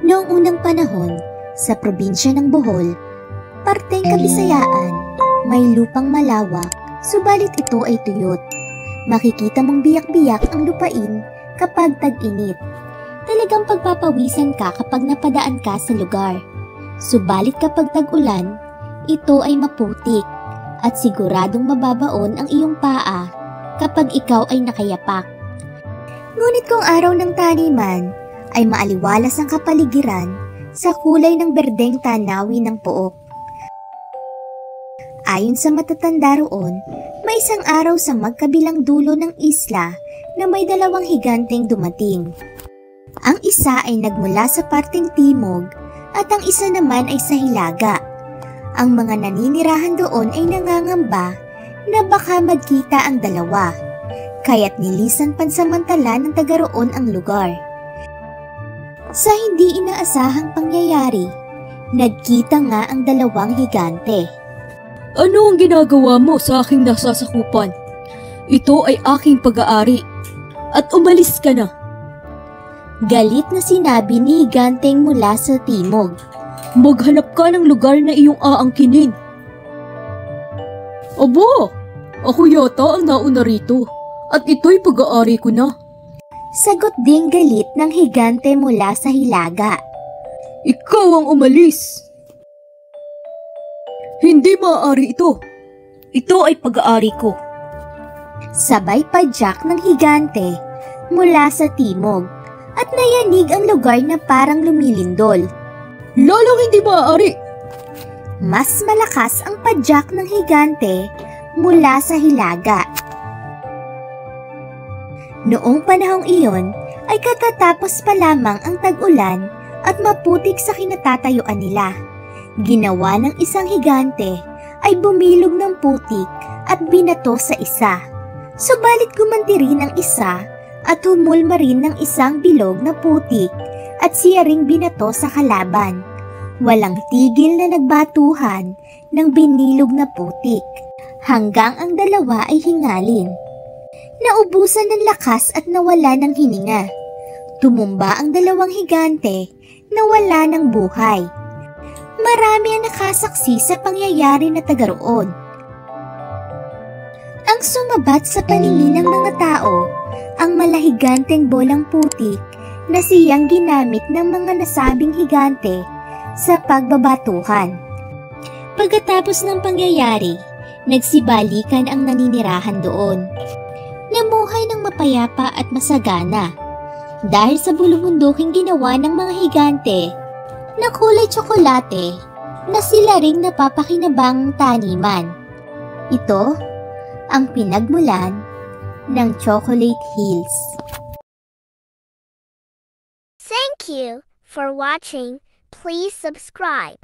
Noong unang panahon, sa probinsya ng Bohol, parteng Kabisayaan, may lupang malawak, subalit ito ay tuyot. Makikita mong biyak-biyak ang lupain kapag tag-init. Talagang pagpapawisan ka kapag napadaan ka sa lugar. Subalit kapag tag-ulan, ito ay maputik at siguradong mababaon ang iyong paa kapag ikaw ay nakayapak. Ngunit kung araw ng taniman, ay maaliwalas ang kapaligiran sa kulay ng berdeng tanawin ng pook. Ayon sa matatanda roon, may isang araw sa magkabilang dulo ng isla na may dalawang higanteng dumating. Ang isa ay nagmula sa parteng timog at ang isa naman ay sa hilaga. Ang mga naninirahan doon ay nangangamba na baka magkita ang dalawa, kaya't nilisan pansamantala ng taga roon ang lugar. Sa hindi inaasahang pangyayari, nagkita nga ang dalawang higante. Ano ang ginagawa mo sa aking nasasakupan? Ito ay aking pag-aari at umalis ka na. Galit na sinabi ni higanteng mula sa timog. Maghanap ka ng lugar na iyong aangkinin. Aba, ako yata ang nauna rito at ito'y pag-aari ko na. Sagot ding galit ng higante mula sa hilaga. Ikaw ang umalis. Hindi maaari ito. Ito ay pag-aari ko. Sabay padyak ng higante mula sa timog at nayanig ang lugar na parang lumilindol. Lalong hindi maaari. Mas malakas ang padyak ng higante mula sa hilaga. Noong panahong iyon ay katatapos pa lamang ang tag-ulan at maputik sa kinatatayuan nila. Ginawa ng isang higante ay bumilog ng putik at binato sa isa. Subalit gumanti rin ang isa at humulma rin ng isang bilog na putik at siya ring binato sa kalaban. Walang tigil na nagbatuhan ng binilog na putik hanggang ang dalawa ay hingalin. Naubusan ng lakas at nawala ng hininga. Tumumba ang dalawang higante na wala ng buhay. Marami ang nakasaksi sa pangyayari na taga roon. Ang sumabat sa paningin ng mga tao, ang malahiganteng bolang putik na siyang ginamit ng mga nasabing higante sa pagbabatuhan. Pagkatapos ng pangyayari, nagsibalikan ang naninirahan doon. Namuhay ng mapayapa at masagana dahil sa bulubunduking ginawa ng mga higante na kulay tsokolate na sila ring napapakinabang taniman. Ito ang pinagmulan ng Chocolate Hills. Thank you for watching. Please subscribe.